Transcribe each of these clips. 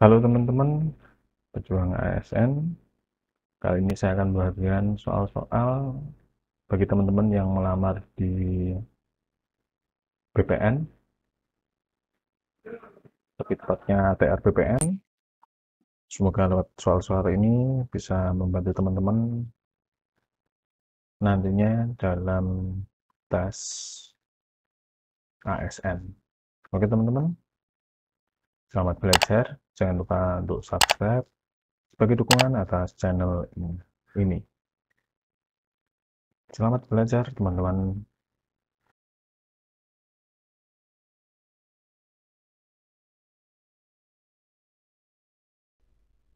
Halo teman-teman, pejuang ASN. Kali ini saya akan membagikan soal-soal bagi teman-teman yang melamar di BPN, lebih tepatnya TR BPN. Semoga lewat soal-soal ini bisa membantu teman-teman nantinya dalam tes ASN. Oke teman-teman, selamat belajar. Jangan lupa untuk subscribe sebagai dukungan atas channel ini. Selamat belajar teman-teman.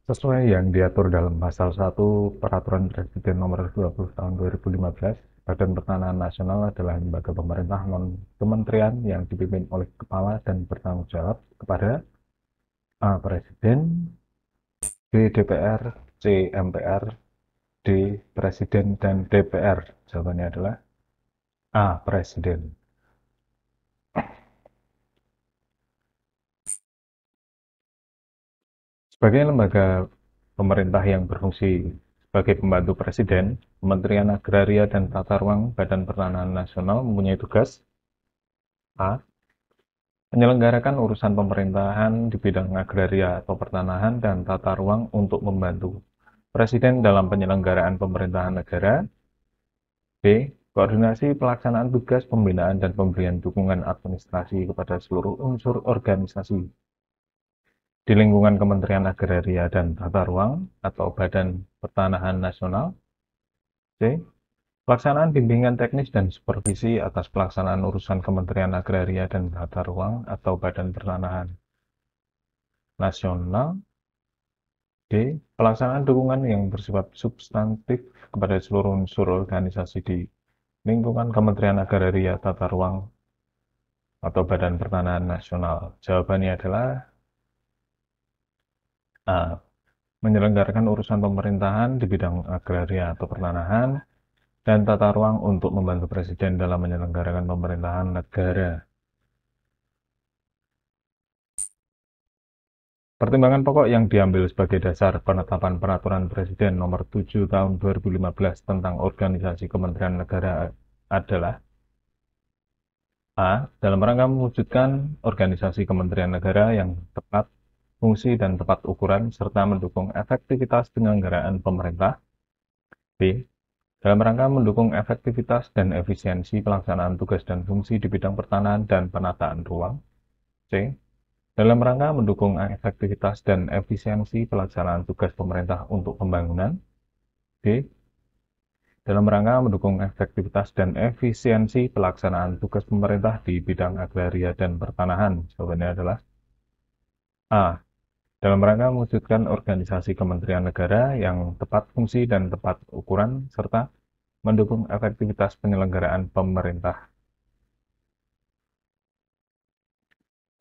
Sesuai yang diatur dalam Pasal 1 Peraturan Presiden Nomor 20 Tahun 2015, Badan Pertanahan Nasional adalah lembaga pemerintah non-kementerian yang dipimpin oleh Kepala dan bertanggung jawab kepada A. Presiden, B. DPR, C. MPR, D. Presiden dan DPR. Jawabannya adalah A. Presiden. Sebagai lembaga pemerintah yang berfungsi sebagai pembantu Presiden, Kementerian Agraria dan Tata Ruang Badan Pertanahan Nasional mempunyai tugas A. Menyelenggarakan urusan pemerintahan di bidang agraria atau pertanahan dan tata ruang untuk membantu Presiden dalam penyelenggaraan pemerintahan negara. B. Koordinasi pelaksanaan tugas pembinaan dan pemberian dukungan administrasi kepada seluruh unsur organisasi di lingkungan Kementerian Agraria dan Tata Ruang atau Badan Pertanahan Nasional. C. Pelaksanaan bimbingan teknis dan supervisi atas pelaksanaan urusan Kementerian Agraria dan Tata Ruang atau Badan Pertanahan Nasional. D. Pelaksanaan dukungan yang bersifat substantif kepada seluruh unsur organisasi di lingkungan Kementerian Agraria Tata Ruang atau Badan Pertanahan Nasional. Jawabannya adalah A. Menyelenggarakan urusan pemerintahan di bidang agraria atau pertanahan dan tata ruang untuk membantu Presiden dalam menyelenggarakan pemerintahan negara. Pertimbangan pokok yang diambil sebagai dasar penetapan Peraturan Presiden Nomor 7 Tahun 2015 tentang Organisasi Kementerian Negara adalah A. Dalam rangka mewujudkan organisasi kementerian negara yang tepat, fungsi dan tepat ukuran, serta mendukung efektivitas penyelenggaraan pemerintah. B. Dalam rangka mendukung efektivitas dan efisiensi pelaksanaan tugas dan fungsi di bidang pertanahan dan penataan ruang. C. Dalam rangka mendukung efektivitas dan efisiensi pelaksanaan tugas pemerintah untuk pembangunan. D. Dalam rangka mendukung efektivitas dan efisiensi pelaksanaan tugas pemerintah di bidang agraria dan pertanahan. Jawabannya adalah A. Dalam rangka mewujudkan organisasi kementerian negara yang tepat fungsi dan tepat ukuran, serta mendukung efektivitas penyelenggaraan pemerintah.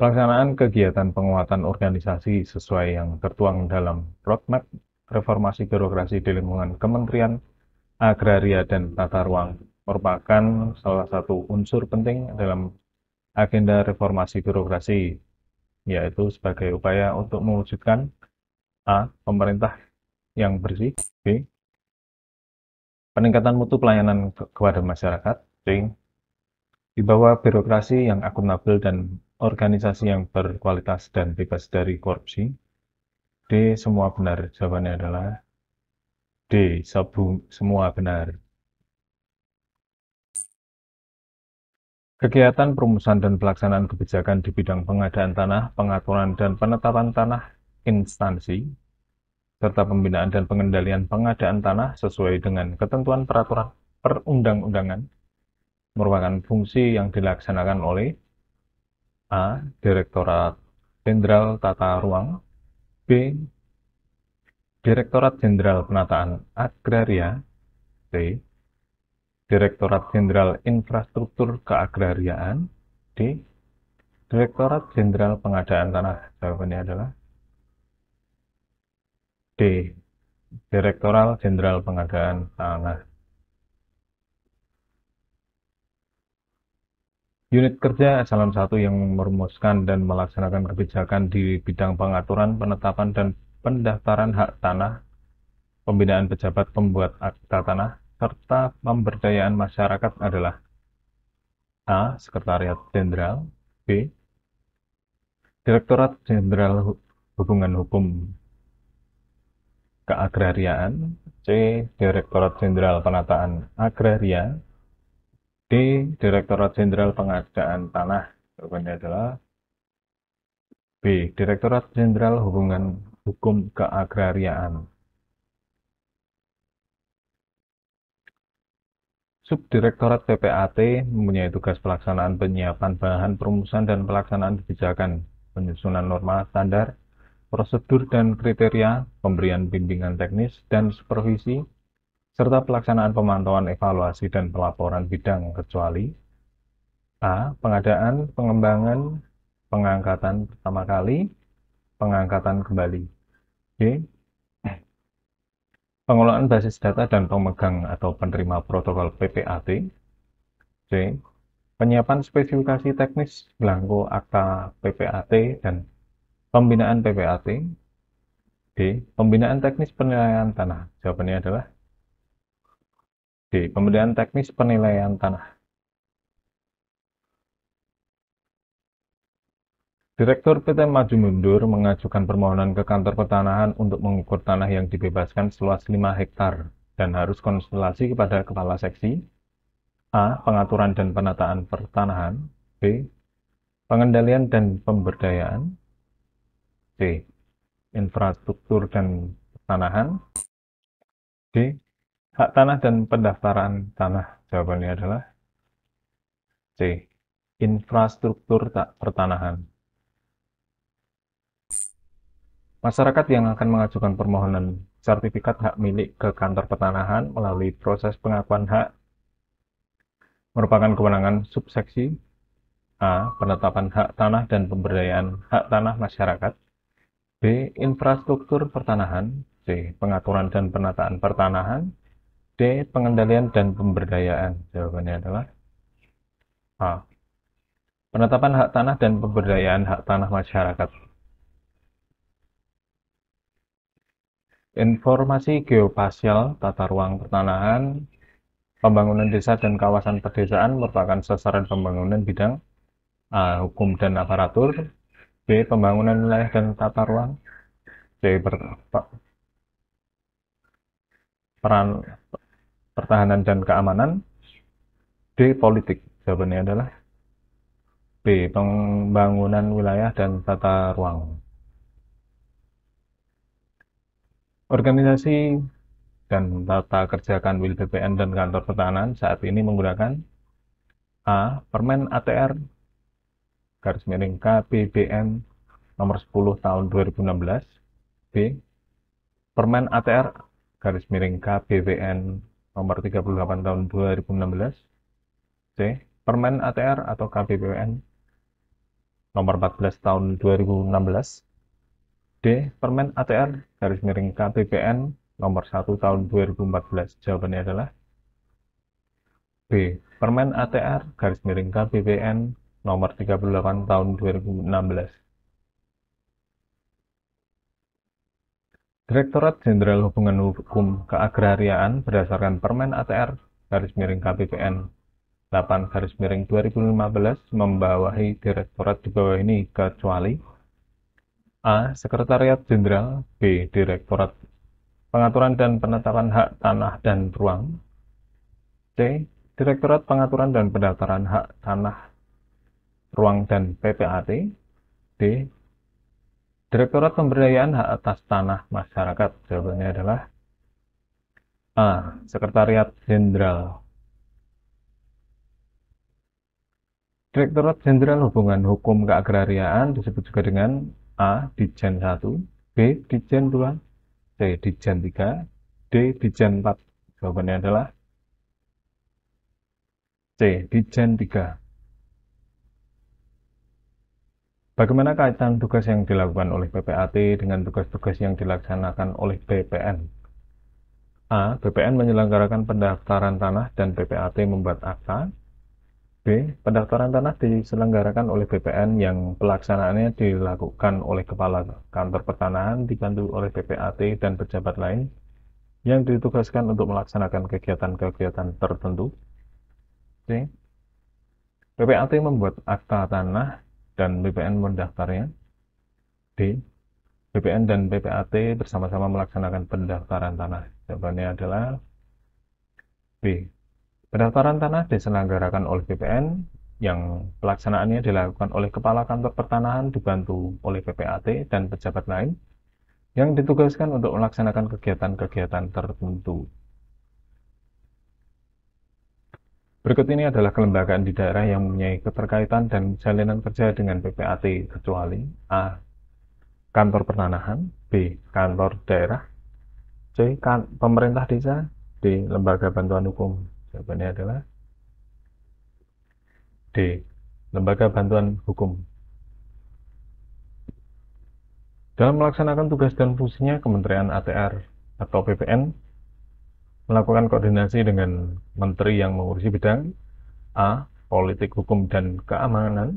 Pelaksanaan kegiatan penguatan organisasi sesuai yang tertuang dalam Roadmap Reformasi Birokrasi di lingkungan Kementerian Agraria dan Tata Ruang merupakan salah satu unsur penting dalam agenda reformasi birokrasi, yaitu sebagai upaya untuk mewujudkan A. Pemerintah yang bersih. B. Peningkatan mutu pelayanan kepada masyarakat. C. Di bawah birokrasi yang akuntabel dan organisasi yang berkualitas dan bebas dari korupsi. D. Semua benar. Jawabannya adalah D. Semua benar. Kegiatan perumusan dan pelaksanaan kebijakan di bidang pengadaan tanah, pengaturan dan penetapan tanah instansi, serta pembinaan dan pengendalian pengadaan tanah sesuai dengan ketentuan peraturan perundang-undangan merupakan fungsi yang dilaksanakan oleh A. Direktorat Jenderal Tata Ruang. B. Direktorat Jenderal Penataan Agraria. C. Direktorat Jenderal Infrastruktur Keagrariaan. D. Direktorat Jenderal Pengadaan Tanah. Jawabannya adalah D. Direktorat Jenderal Pengadaan Tanah. Unit kerja eselon 1 yang merumuskan dan melaksanakan kebijakan di bidang pengaturan, penetapan, dan pendaftaran hak tanah, pembinaan pejabat pembuat akta tanah, serta pemberdayaan masyarakat adalah A. Sekretariat Jenderal, B. Direktorat Jenderal Hubungan Hukum Keagrariaan, C. Direktorat Jenderal Penataan Agraria, D. Direktorat Jenderal Pengadaan Tanah. Jawabannya adalah B. Direktorat Jenderal Hubungan Hukum Keagrariaan. Subdirektorat PPAT mempunyai tugas pelaksanaan penyiapan bahan perumusan dan pelaksanaan kebijakan, penyusunan norma standar, prosedur dan kriteria, pemberian bimbingan teknis dan supervisi, serta pelaksanaan pemantauan evaluasi dan pelaporan bidang kecuali A. Pengadaan, pengembangan, pengangkatan pertama kali, pengangkatan kembali. B. Pengelolaan basis data dan pemegang atau penerima protokol PPAT. C. Penyiapan spesifikasi teknis belangko akta PPAT dan pembinaan PPAT. D. Pembinaan teknis penilaian tanah. Jawabannya adalah D. Pembinaan teknis penilaian tanah. Direktur PT Maju Mundur mengajukan permohonan ke kantor pertanahan untuk mengukur tanah yang dibebaskan seluas 5 hektar dan harus konsultasi kepada kepala seksi. A. Pengaturan dan penataan pertanahan. B. Pengendalian dan pemberdayaan. C. Infrastruktur dan pertanahan. D. Hak tanah dan pendaftaran tanah. Jawabannya adalah C. Infrastruktur pertanahan. Masyarakat yang akan mengajukan permohonan sertifikat hak milik ke kantor pertanahan melalui proses pengakuan hak merupakan kewenangan subseksi A. Penetapan hak tanah dan pemberdayaan hak tanah masyarakat. B. Infrastruktur pertanahan. C. Pengaturan dan penataan pertanahan. D. Pengendalian dan pemberdayaan. Jawabannya adalah A. Penetapan hak tanah dan pemberdayaan hak tanah masyarakat. Informasi geospasial tata ruang pertanahan, pembangunan desa dan kawasan pedesaan merupakan sasaran pembangunan bidang A. Hukum dan aparatur, B. Pembangunan wilayah dan tata ruang, C. Peran pertahanan dan keamanan, D. Politik. Jawabannya adalah B. Pembangunan wilayah dan tata ruang. Organisasi dan tata kerja Kanwil BPN dan kantor pertahanan saat ini menggunakan A. Permen ATR /KBBN nomor 10 tahun 2016. B. Permen ATR /KBBN nomor 38 tahun 2016. C. Permen ATR atau KBBN nomor 14 tahun 2016. D. Permen ATR /KBBN nomor 1 tahun 2014. Jawabannya adalah B. Permen ATR /KBBN nomor 38 tahun 2016. Direktorat Jenderal Hubungan Hukum Keagrariaan berdasarkan Permen ATR /KBBN 8/2015 membawahi direktorat di bawah ini kecuali A. Sekretariat Jenderal. B. Direktorat Pengaturan dan Penetapan Hak Tanah dan Ruang. C. Direktorat Pengaturan dan Pendaftaran Hak Tanah, Ruang dan PPAT. D. Direktorat Pemberdayaan Hak Atas Tanah Masyarakat. Jawabannya adalah A. Sekretariat Jenderal. Direktorat Jenderal Hubungan Hukum Keagrariaan disebut juga dengan A. Ditjen 1, B. Ditjen 2, C. Ditjen 3, D. Ditjen 4. Jawabannya adalah C. Ditjen 3. Bagaimana kaitan tugas yang dilakukan oleh PPAT dengan tugas-tugas yang dilaksanakan oleh BPN? A. BPN menyelenggarakan pendaftaran tanah dan PPAT membuat akta. Pendaftaran tanah diselenggarakan oleh BPN yang pelaksanaannya dilakukan oleh Kepala Kantor Pertanahan dibantu oleh PPAT dan pejabat lain yang ditugaskan untuk melaksanakan kegiatan-kegiatan tertentu. C. PPAT membuat akta tanah dan BPN mendaftarnya. D. BPN dan PPAT bersama-sama melaksanakan pendaftaran tanah. Jawabannya adalah B. Pendaftaran tanah diselenggarakan oleh BPN yang pelaksanaannya dilakukan oleh Kepala Kantor Pertanahan dibantu oleh PPAT dan pejabat lain yang ditugaskan untuk melaksanakan kegiatan-kegiatan tertentu. Berikut ini adalah kelembagaan di daerah yang mempunyai keterkaitan dan jalinan kerja dengan PPAT kecuali A. Kantor Pertanahan, B. Kantor Daerah, C. Pemerintah Desa, D. Lembaga Bantuan Hukum. Jawabannya adalah D. Lembaga Bantuan Hukum. Dalam melaksanakan tugas dan fungsinya, Kementerian ATR atau BPN melakukan koordinasi dengan menteri yang mengurusi bidang A. Politik, Hukum, dan Keamanan,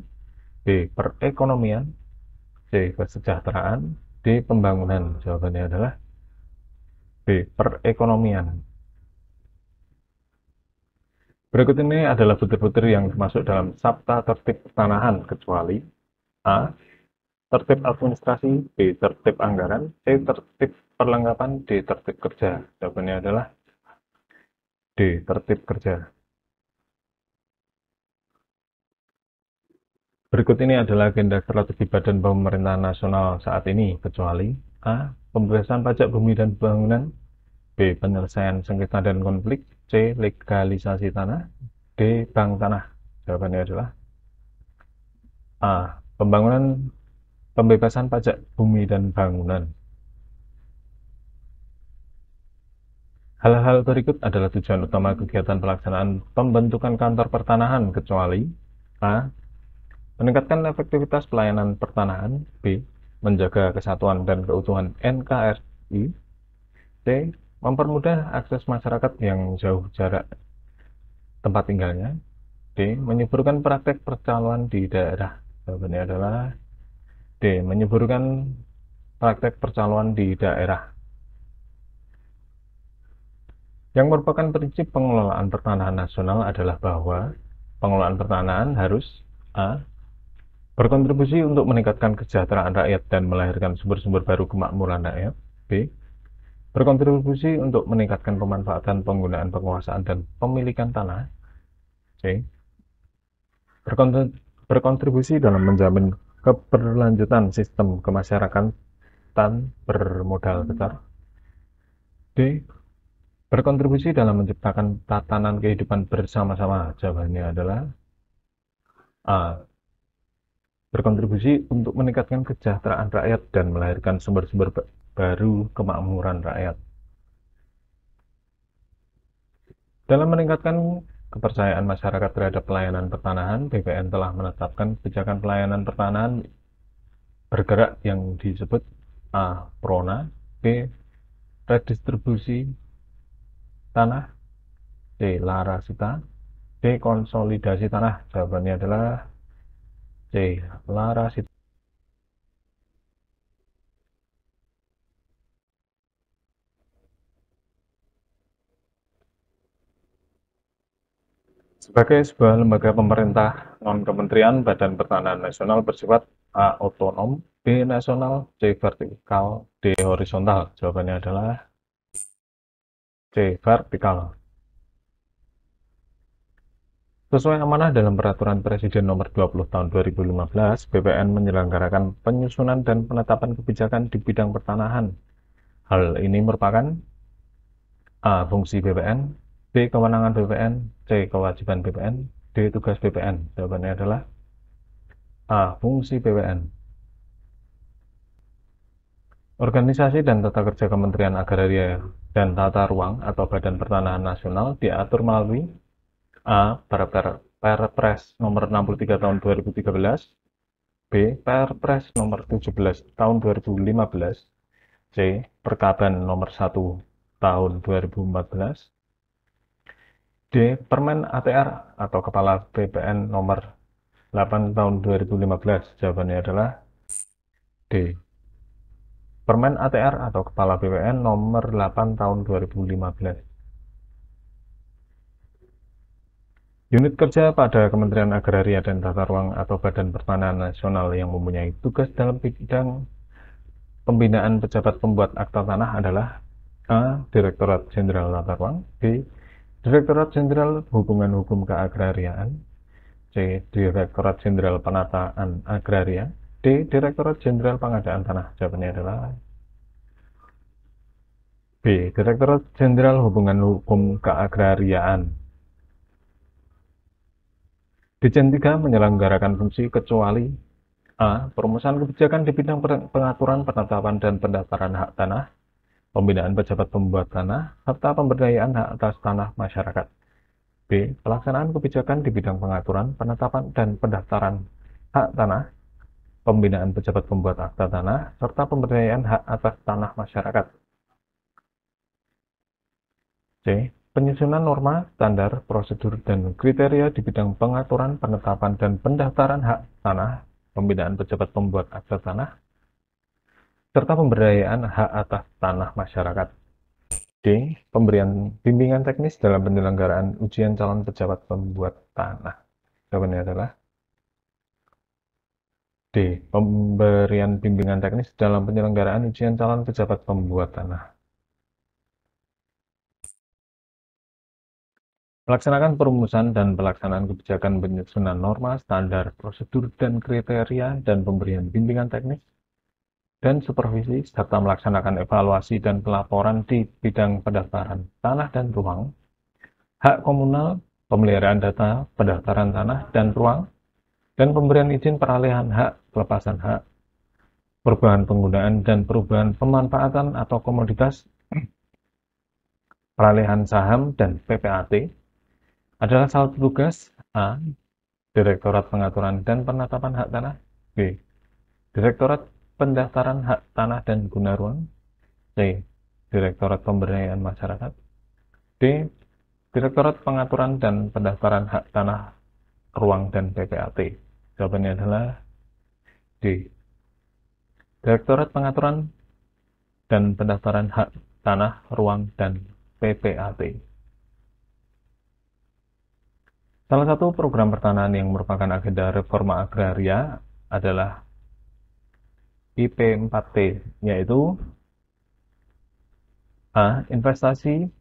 B. Perekonomian, C. Kesejahteraan, D. Pembangunan. Jawabannya adalah B. Perekonomian. Berikut ini adalah butir-butir yang masuk dalam Sabta Tertib Pertanahan kecuali A. Tertib administrasi, B. Tertib anggaran, C. Tertib perlengkapan, D. Tertib kerja. Jawabannya adalah D. Tertib kerja. Berikut ini adalah agenda strategi Badan Pemerintahan Nasional saat ini kecuali A. Pembebasan pajak bumi dan bangunan, B. Penyelesaian sengketa dan konflik, C. Legalisasi tanah, D. Bank tanah. Jawabannya adalah A. Pembebasan pajak bumi dan bangunan. Hal-hal berikut adalah tujuan utama kegiatan pelaksanaan pembentukan kantor pertanahan kecuali A. Meningkatkan efektivitas pelayanan pertanahan, B. Menjaga kesatuan dan keutuhan NKRI, C. Mempermudah akses masyarakat yang jauh jarak tempat tinggalnya, D. Menyuburkan praktek percaloan di daerah. Jawabannya adalah D. Menyuburkan praktek percaloan di daerah. Yang merupakan prinsip pengelolaan pertanahan nasional adalah bahwa pengelolaan pertanahan harus A. Berkontribusi untuk meningkatkan kesejahteraan rakyat dan melahirkan sumber-sumber baru kemakmuran rakyat. B. Berkontribusi untuk meningkatkan pemanfaatan penggunaan penguasaan dan pemilikan tanah. C. Berkontribusi dalam menjamin keberlanjutan sistem kemasyarakatan bermodal besar. D. Berkontribusi dalam menciptakan tatanan kehidupan bersama-sama. Jawabannya adalah A. Berkontribusi untuk meningkatkan kesejahteraan rakyat dan melahirkan sumber-sumber baru kemakmuran rakyat. Dalam meningkatkan kepercayaan masyarakat terhadap pelayanan pertanahan, BPN telah menetapkan kebijakan pelayanan pertanahan bergerak yang disebut A. Prona, B. Redistribusi tanah, C. Larasita, D. Konsolidasi tanah. Jawabannya adalah C. Larasita. Sebagai sebuah lembaga pemerintah non-kementerian, Badan Pertanahan Nasional bersifat A. Otonom, B. Nasional, C. Vertikal, D. Horizontal. Jawabannya adalah C. Vertikal. Sesuai amanah dalam Peraturan Presiden Nomor 20 Tahun 2015, BPN menyelenggarakan penyusunan dan penetapan kebijakan di bidang pertanahan. Hal ini merupakan A. Fungsi BPN, B. Kewenangan BPN, C. Kewajiban BPN, D. Tugas BPN. Jawabannya adalah A. Fungsi BPN. Organisasi dan tata kerja Kementerian Agraria dan Tata Ruang atau Badan Pertanahan Nasional diatur melalui A. Perpres nomor 63 tahun 2013, B. Perpres nomor 17 tahun 2015, C. Perkaban nomor 1 tahun 2014, D. Permen ATR atau Kepala BPN nomor 8 tahun 2015. Jawabannya adalah D. Permen ATR atau Kepala BPN nomor 8 tahun 2015. Unit kerja pada Kementerian Agraria dan Tata Ruang atau Badan Pertanahan Nasional yang mempunyai tugas dalam bidang pembinaan pejabat pembuat akta tanah adalah A. Direktorat Jenderal Tata Ruang, B. Direktorat Jenderal Hubungan Hukum Keagrariaan, C. Direktorat Jenderal Penataan Agraria, D. Direktorat Jenderal Pengadaan Tanah. Jawabannya adalah B. Direktorat Jenderal Hubungan Hukum Keagrariaan. Dirjen 3 menyelenggarakan fungsi kecuali A. Perumusan kebijakan di bidang pengaturan, penetapan, dan pendaftaran hak tanah, pembinaan pejabat pembuat tanah, serta pemberdayaan hak atas tanah masyarakat. B. Pelaksanaan kebijakan di bidang pengaturan, penetapan, dan pendaftaran hak tanah, pembinaan pejabat pembuat akta tanah, serta pemberdayaan hak atas tanah masyarakat. C. Penyusunan norma, standar, prosedur, dan kriteria di bidang pengaturan, penetapan, dan pendaftaran hak tanah, pembinaan pejabat pembuat akta tanah, serta pemberdayaan hak atas tanah masyarakat. D. Pemberian bimbingan teknis dalam penyelenggaraan ujian calon pejabat pembuat tanah. Jawabannya adalah D. Pemberian bimbingan teknis dalam penyelenggaraan ujian calon pejabat pembuat tanah. Melaksanakan perumusan dan pelaksanaan kebijakan penyusunan norma, standar, prosedur, dan kriteria, dan pemberian bimbingan teknis dan supervisi, serta melaksanakan evaluasi dan pelaporan di bidang pendaftaran tanah dan ruang, hak komunal, pemeliharaan data, pendaftaran tanah dan ruang, dan pemberian izin peralihan hak, pelepasan hak, perubahan penggunaan, dan perubahan pemanfaatan atau komoditas, peralihan saham, dan PPAT, adalah salah satu tugas A. Direktorat Pengaturan dan Penetapan Hak Tanah, B. Direktorat Pendaftaran Hak Tanah dan Guna Ruang, C. Direktorat Pemberdayaan Masyarakat, D. Direktorat Pengaturan dan Pendaftaran Hak Tanah, Ruang, dan PPAT. Jawabannya adalah D. Direktorat Pengaturan dan Pendaftaran Hak Tanah, Ruang, dan PPAT. Salah satu program pertanahan yang merupakan agenda reforma agraria adalah IP4T, yaitu A. Investasi,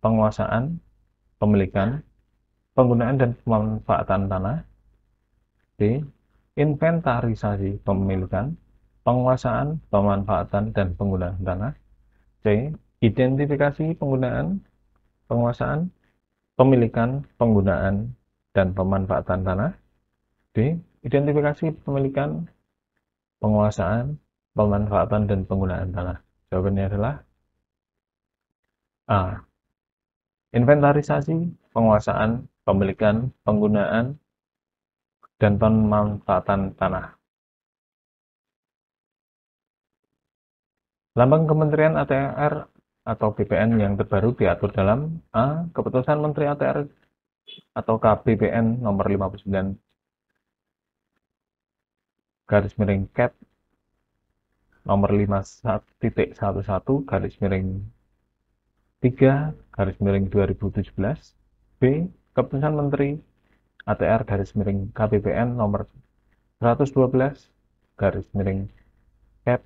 penguasaan, pemilikan, penggunaan dan pemanfaatan tanah, B. Inventarisasi, pemilikan, penguasaan, pemanfaatan, dan penggunaan tanah, C. Identifikasi penggunaan, penguasaan, pemilikan, penggunaan, dan pemanfaatan tanah, D. Identifikasi pemilikan, penguasaan, pemanfaatan, dan penggunaan tanah. Jawabannya adalah A. Inventarisasi, penguasaan, pemilikan, penggunaan, dan pemanfaatan tanah. Lambang Kementerian ATR atau BPN yang terbaru diatur dalam A. Keputusan Menteri ATR atau KBPN nomor 59 garis miring Cap nomor 5.11 garis miring 3 garis miring 2017, B. Keputusan Menteri ATR garis miring KBPN nomor 112 garis miring Cap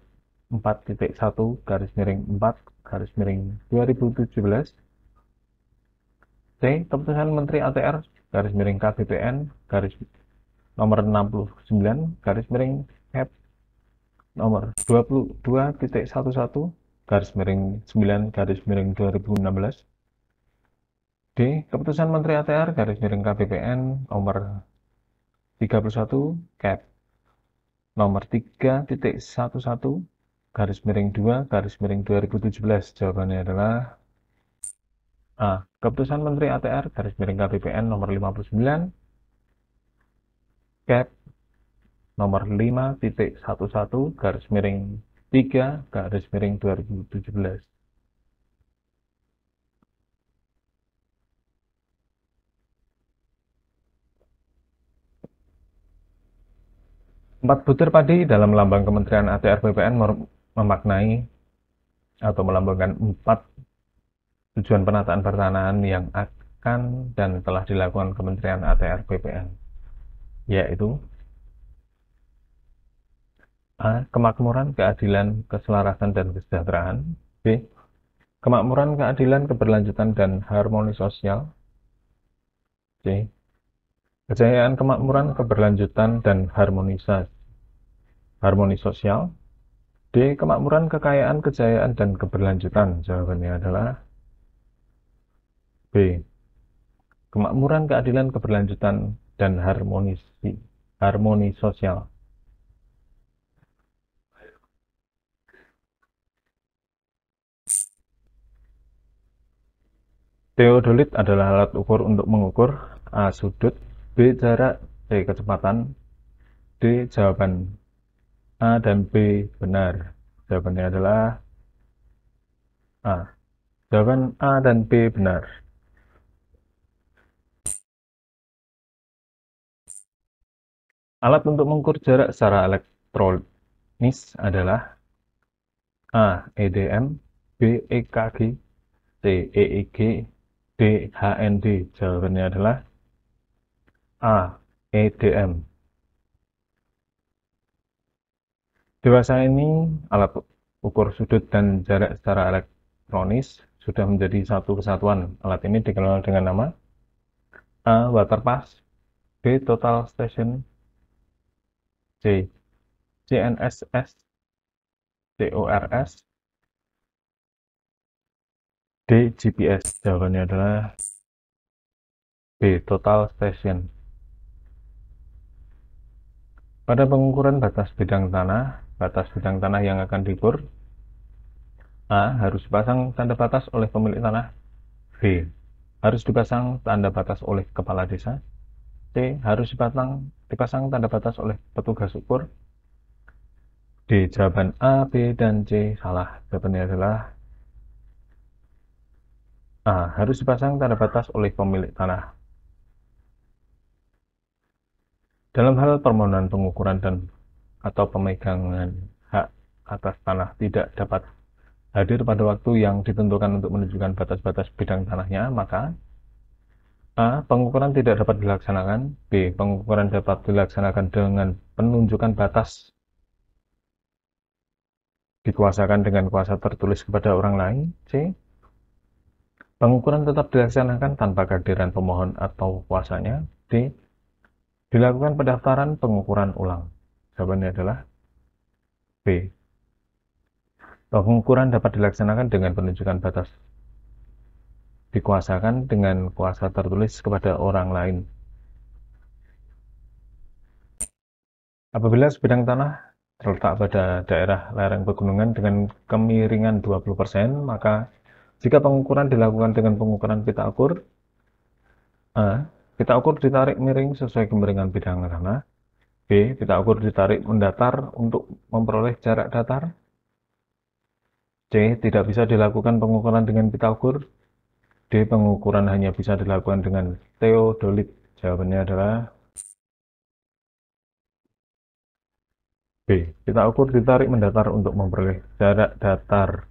4.1 garis miring 4 garis miring 2017, C. Keputusan Menteri ATR garis miring KBPN garis nomor 69 garis miring Cap nomor 22.11 garis miring 9 garis miring 2016, D. Keputusan Menteri ATR garis miring KBPN nomor 31 Cap nomor 3.11 garis miring 2 garis miring 2017. Jawabannya adalah A. Keputusan Menteri ATR garis miring KBPN nomor 59 Cap nomor 5.11 garis miring 3 garis miring 2017. 4 butir padi dalam lambang Kementerian ATR BPN memaknai atau melambangkan 4 tujuan penataan pertanahan yang akan dan telah dilakukan Kementerian ATR BPN, yaitu A. Kemakmuran, keadilan, keselarasan, dan kesejahteraan. B. Kemakmuran, keadilan, keberlanjutan, dan harmoni sosial. C. Kejayaan, kemakmuran, keberlanjutan, dan harmoni sosial. D. Kemakmuran, kekayaan, kejayaan, dan keberlanjutan. Jawabannya adalah B. Kemakmuran, keadilan, keberlanjutan, dan harmoni sosial. Teodolit adalah alat ukur untuk mengukur A. Sudut, B. Jarak, C. Kecepatan, D. Jawaban A dan B benar. Jawabannya adalah A. Jawaban A dan B benar. Alat untuk mengukur jarak secara elektronis adalah A. EDM, B. EKG, C. EEG, D. HND. Jawabannya adalah A. EDM. Dewasa ini, alat ukur sudut dan jarak secara elektronis sudah menjadi satu kesatuan. Alat ini dikenal dengan nama A. Waterpass, B. Total Station, C. CNSS, CORS, D. GPS. Jawabannya adalah B. Total Station. Pada pengukuran batas bidang tanah yang akan diukur, A. Harus dipasang tanda batas oleh pemilik tanah, B. Harus dipasang tanda batas oleh kepala desa, C. Harus dipasang tanda batas oleh petugas ukur, D. Jawaban A, B, dan C salah. Jawabannya adalah A. Harus dipasang tanda batas oleh pemilik tanah. Dalam hal permohonan pengukuran atau pemegangan hak atas tanah tidak dapat hadir pada waktu yang ditentukan untuk menunjukkan batas-batas bidang tanahnya, maka A. Pengukuran tidak dapat dilaksanakan, B. Pengukuran dapat dilaksanakan dengan penunjukan batas dikuasakan dengan kuasa tertulis kepada orang lain, C. Pengukuran tetap dilaksanakan tanpa kehadiran pemohon atau kuasanya, D. Dilakukan pendaftaran pengukuran ulang. Jawabannya adalah B. Pengukuran dapat dilaksanakan dengan penunjukan batas dikuasakan dengan kuasa tertulis kepada orang lain. Apabila sebidang tanah terletak pada daerah lereng pegunungan dengan kemiringan 20%, maka jika pengukuran dilakukan dengan pengukuran pita ukur, A. Pita ukur ditarik miring sesuai kemiringan bidang tanah, B. Pita ukur ditarik mendatar untuk memperoleh jarak datar, C. Tidak bisa dilakukan pengukuran dengan pita ukur, D. Pengukuran hanya bisa dilakukan dengan teodolit. Jawabannya adalah B. Pita ukur ditarik mendatar untuk memperoleh jarak datar.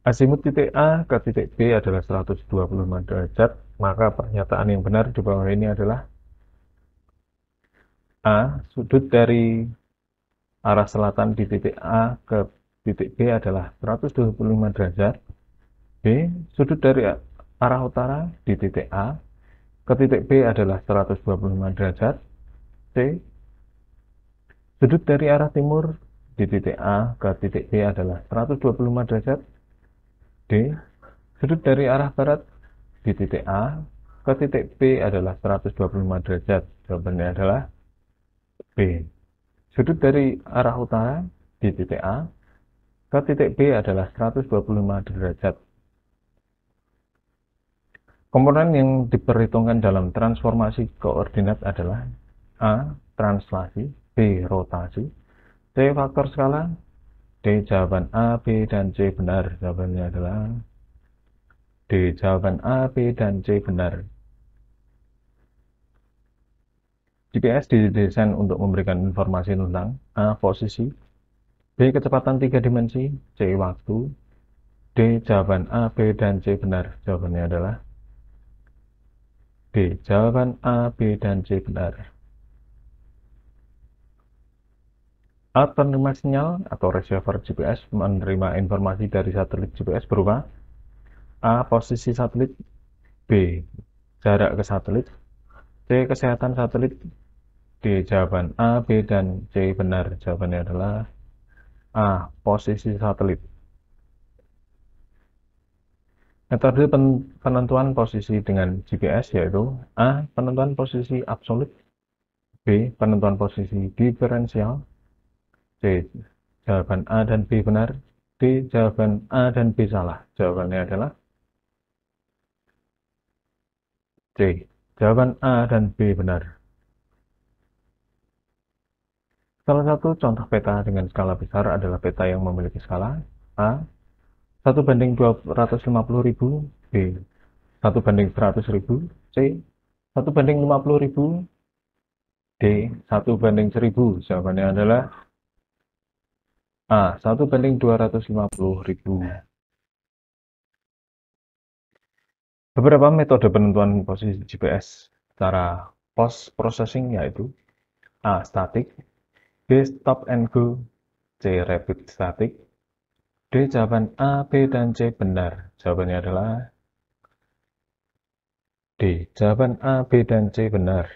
Azimut titik A ke titik B adalah 125 derajat, maka pernyataan yang benar di bawah ini adalah A. Sudut dari arah selatan di titik A ke titik B adalah 125 derajat. B. Sudut dari arah utara di titik A ke titik B adalah 125 derajat. C. Sudut dari arah timur di titik A ke titik B adalah 125 derajat. D. Sudut dari arah barat di titik A ke titik B adalah 125 derajat. Jawabannya adalah B. Sudut dari arah utara di titik A ke titik B adalah 125 derajat. Komponen yang diperhitungkan dalam transformasi koordinat adalah A. Translasi, B. Rotasi, C. Faktor skala, D. Jawaban A, B, dan C benar. Jawabannya adalah D. Jawaban A, B, dan C benar. GPS didesain untuk memberikan informasi tentang A. Posisi, B. Kecepatan 3 dimensi, C. Waktu, D. Jawaban A, B, dan C benar. Jawabannya adalah D. Jawaban A, B, dan C benar. Alat penerima sinyal atau receiver GPS menerima informasi dari satelit GPS berupa A. Posisi satelit, B. Jarak ke satelit, C. Kesehatan satelit, D. Jawaban A, B, dan C benar. Jawabannya adalah A. Posisi satelit. Metode penentuan posisi dengan GPS yaitu A. Penentuan posisi absolut, B. Penentuan posisi diferensial, C. Jawaban A dan B benar, D. Jawaban A dan B salah. Jawabannya adalah C. Jawaban A dan B benar. Salah satu contoh peta dengan skala besar adalah peta yang memiliki skala A. 1:250.000, B. 1:100.000, C. 1:50.000, D. 1:1000. Jawabannya adalah A. 1:250.000. Beberapa metode penentuan posisi GPS secara post processing yaitu A. Static, B. Stop and go, C. Rapid static, D. Jawaban A, B, dan C benar. Jawabannya adalah D. Jawaban A, B, dan C benar.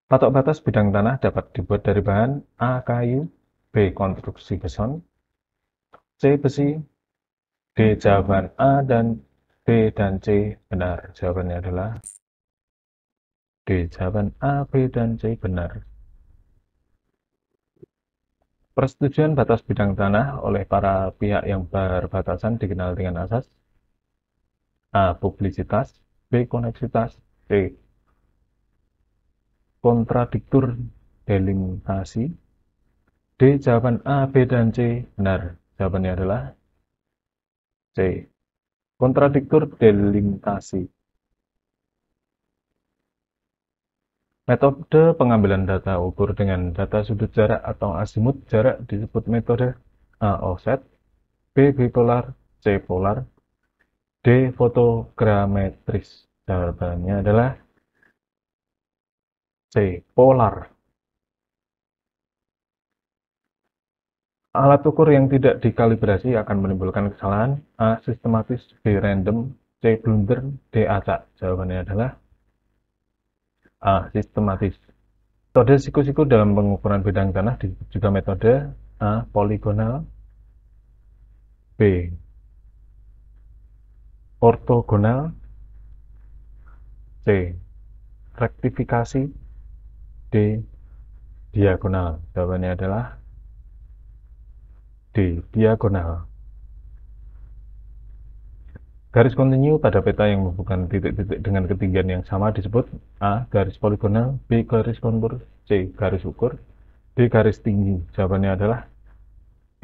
Patok batas bidang tanah dapat dibuat dari bahan A. Kayu, B. Konstruksi beton, C. Besi, D. Jawaban A dan B dan C benar. Jawabannya adalah D. Jawaban A, B, dan C benar. Persetujuan batas bidang tanah oleh para pihak yang berbatasan dikenal dengan asas A. Publisitas, B. Koneksitas, C. Kontradiktur delimitasi, D. Jawaban A, B, dan C benar. Jawabannya adalah C. Kontradiktur delimitasi. Metode pengambilan data ukur dengan data sudut jarak atau azimut jarak disebut metode A. Offset, B. Bipolar, C. Polar, D. Fotogrametris. Jawabannya adalah C. Polar. Alat ukur yang tidak dikalibrasi akan menimbulkan kesalahan A. Sistematis, B. Random, C. Blunder, D. Acak. Jawabannya adalah A. Sistematis. Metode siku-siku dalam pengukuran bidang tanah disebut juga metode A. Poligonal, B. Ortogonal, C. Rektifikasi, D. Diagonal. Jawabannya adalah D. Diagonal. Garis kontinu pada peta yang menghubungkan titik-titik dengan ketinggian yang sama disebut A. Garis poligonal, B. Garis kontur, C. Garis ukur, D. Garis tinggi. Jawabannya adalah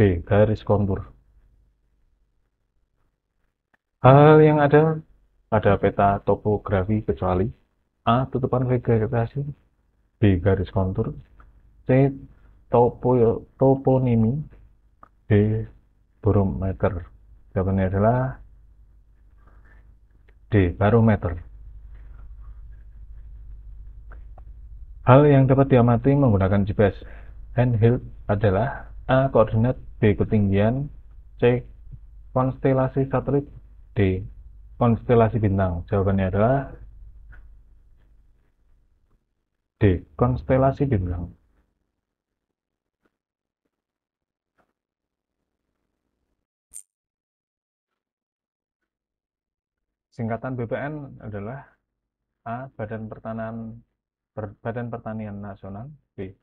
B. Garis kontur. Hal yang ada pada peta topografi kecuali A. Tutupan vegetasi, B. Garis kontur, C. Toponimi, D. Barometer. Jawabannya adalah D. Barometer. Hal yang dapat diamati menggunakan GPS handheld adalah A. Koordinat, B. Ketinggian, C. Konstelasi satelit, D. Konstelasi bintang. Jawabannya adalah D. Konstelasi bintang. Singkatan BPN adalah A. Badan Pertanian Nasional, B.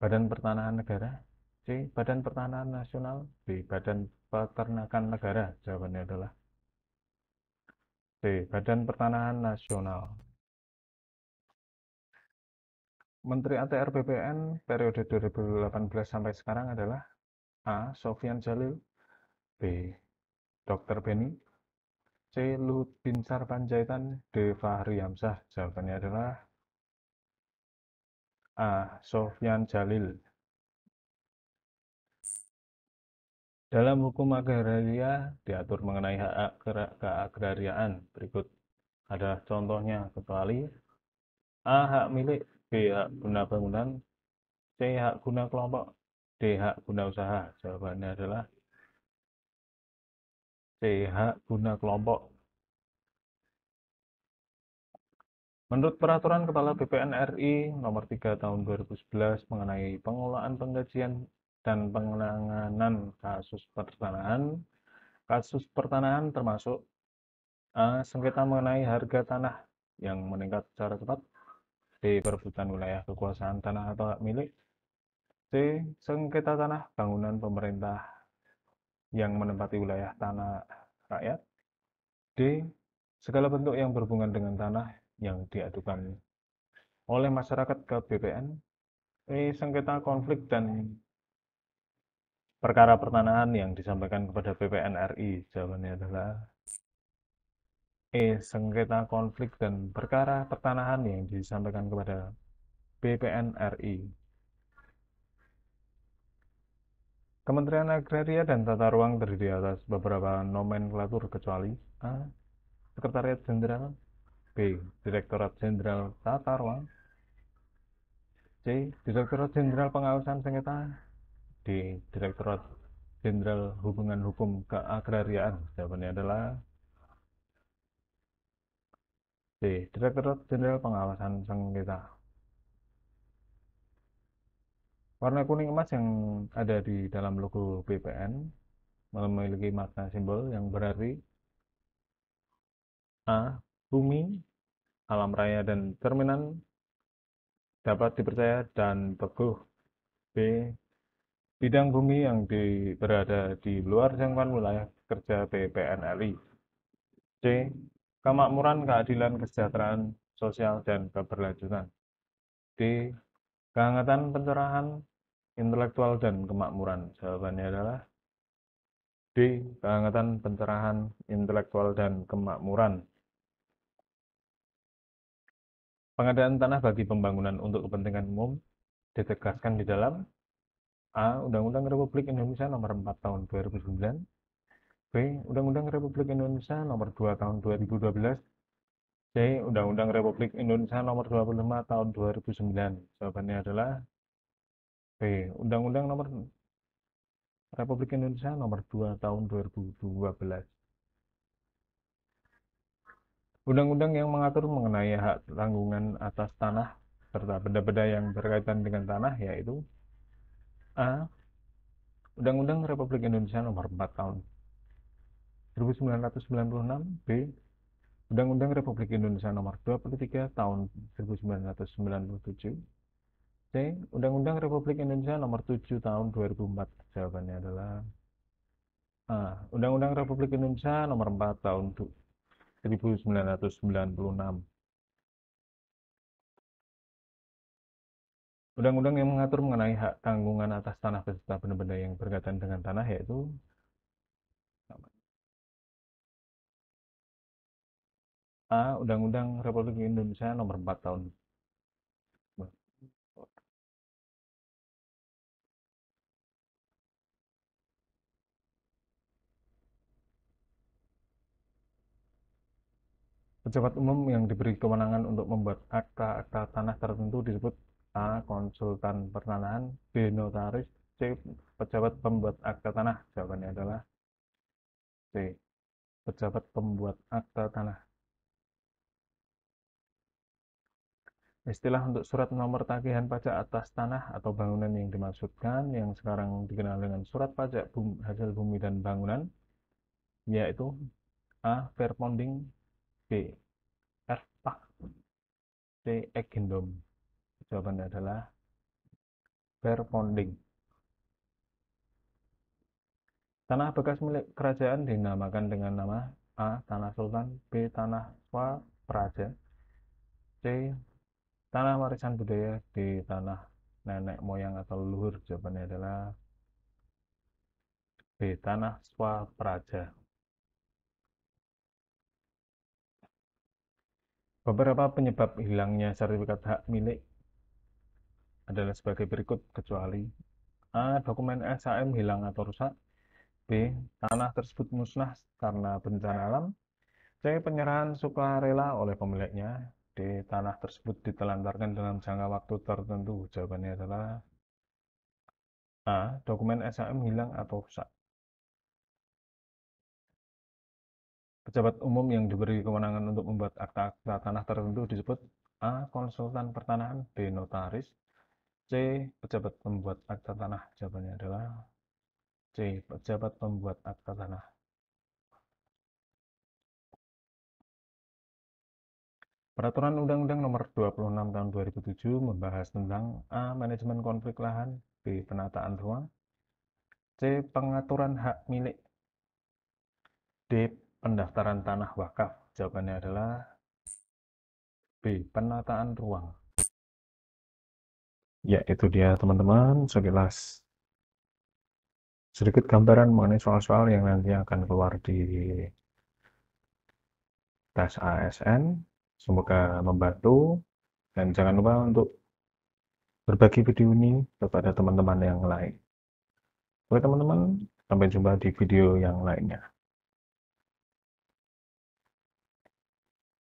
Badan Pertanahan Negara, C. Badan Pertanahan Nasional, D. Badan Peternakan Negara. Jawabannya adalah C. Badan Pertanahan Nasional. Menteri ATR BPN periode 2018 sampai sekarang adalah A. Sofyan Jalil, B. Dr. Beni, C. Luhut Binsar Panjaitan. D. Fahri Hamzah. Jawabannya adalah A. Sofyan Jalil. Dalam hukum agraria diatur mengenai hak keagrariaan berikut adalah contohnya kecuali A. Hak milik, B. Hak guna bangunan, C. Hak guna kelompok, D. Hak guna usaha. Jawabannya adalah C. Hak guna kelompok. Menurut Peraturan Kepala BPN RI Nomor 3 Tahun 2011 mengenai pengelolaan penggajian dan penanganan kasus pertanahan termasuk A. Sengketa mengenai harga tanah yang meningkat secara cepat, B. Perebutan wilayah kekuasaan tanah atau hak milik, C. Sengketa tanah bangunan pemerintah yang menempati wilayah tanah rakyat, D. Segala bentuk yang berhubungan dengan tanah yang diadukan oleh masyarakat ke BPN, E. Sengketa konflik dan perkara pertanahan yang disampaikan kepada BPN RI. Jawabannya adalah E. Sengketa konflik dan perkara pertanahan yang disampaikan kepada BPN RI. Kementerian Agraria dan Tata Ruang terdiri atas beberapa nomenklatur kecuali A. Sekretariat Jenderal, B. Direktorat Jenderal Tata Ruang, C. Direktorat Jenderal Pengawasan Sengketa, D. Direktorat Jenderal Hubungan Hukum Keagrariaan. Jawabannya adalah D. Direktorat Jenderal Pengawasan Sengketa. Warna kuning emas yang ada di dalam logo BPN memiliki makna simbol yang berarti A. Bumi, alam raya dan cerminan dapat dipercaya dan teguh. B. Bidang bumi yang berada di luar jangkauan wilayah kerja BPN RI. C. Kemakmuran, keadilan, kesejahteraan sosial, dan keberlanjutan. D. Kehangatan, pencerahan, intelektual, dan kemakmuran. Jawabannya adalah D. Kehangatan, pencerahan, intelektual, dan kemakmuran. Pengadaan tanah bagi pembangunan untuk kepentingan umum ditegaskan di dalam A. Undang-Undang Republik Indonesia Nomor 4 Tahun 2009, B. Undang-Undang Republik Indonesia Nomor 2 Tahun 2012, C. Undang-Undang Republik Indonesia Nomor 25 Tahun 2009. Jawabannya adalah B. Undang-Undang Nomor Republik Indonesia Nomor 2 Tahun 2012. Undang-undang yang mengatur mengenai hak tanggungan atas tanah serta benda-benda yang berkaitan dengan tanah yaitu A. Undang-Undang Republik Indonesia Nomor 4 Tahun 1996, B. Undang-Undang Republik Indonesia Nomor 23 Tahun 1997, C. Undang-Undang Republik Indonesia Nomor 7 Tahun 2004. Jawabannya adalah A. Undang-Undang Republik Indonesia Nomor 4 Tahun 1996. Undang-undang yang mengatur mengenai hak tanggungan atas tanah beserta benda-benda yang berkaitan dengan tanah yaitu A. Undang-Undang Republik Indonesia Nomor 4 Tahun Pejabat umum yang diberi kewenangan untuk membuat akta-akta tanah tertentu disebut A. Konsultan pertanahan, B. Notaris, C. Pejabat pembuat akta tanah. Jawabannya adalah C. Pejabat pembuat akta tanah. Istilah untuk surat nomor tagihan pajak atas tanah atau bangunan yang dimaksudkan yang sekarang dikenal dengan surat pajak hasil bumi dan bangunan yaitu A. Verponding, B. Erfpak, C. Eigendom. Jawabannya adalah Verponding. Tanah bekas milik kerajaan dinamakan dengan nama A. Tanah Sultan, B. Tanah Swapraja, C. Tanah warisan budaya, D. Tanah nenek moyang atau leluhur. Jawabannya adalah B. Tanah Swapraja. Beberapa penyebab hilangnya sertifikat hak milik adalah sebagai berikut, kecuali A. Dokumen SHM hilang atau rusak. B. Tanah tersebut musnah karena bencana alam. C. Penyerahan sukarela oleh pemiliknya. D. Tanah tersebut ditelantarkan dalam jangka waktu tertentu. Jawabannya adalah A. Dokumen SHM hilang atau rusak. Pejabat umum yang diberi kewenangan untuk membuat akta-akta tanah tertentu disebut A. Konsultan pertanahan. B. Notaris. C. Pejabat pembuat akta tanah. Jawabannya adalah C. Pejabat pembuat akta tanah. Peraturan Undang-Undang Nomor 26 Tahun 2007 membahas tentang A. Manajemen konflik lahan. B. Penataan ruang. C. Pengaturan hak milik. D. Pendaftaran tanah wakaf. Jawabannya adalah B. Penataan ruang. Ya, itu dia teman-teman, sekilas sedikit gambaran mengenai soal-soal yang nanti akan keluar di tes ASN. Semoga membantu, dan jangan lupa untuk berbagi video ini kepada teman-teman yang lain. Oke teman-teman, sampai jumpa di video yang lainnya.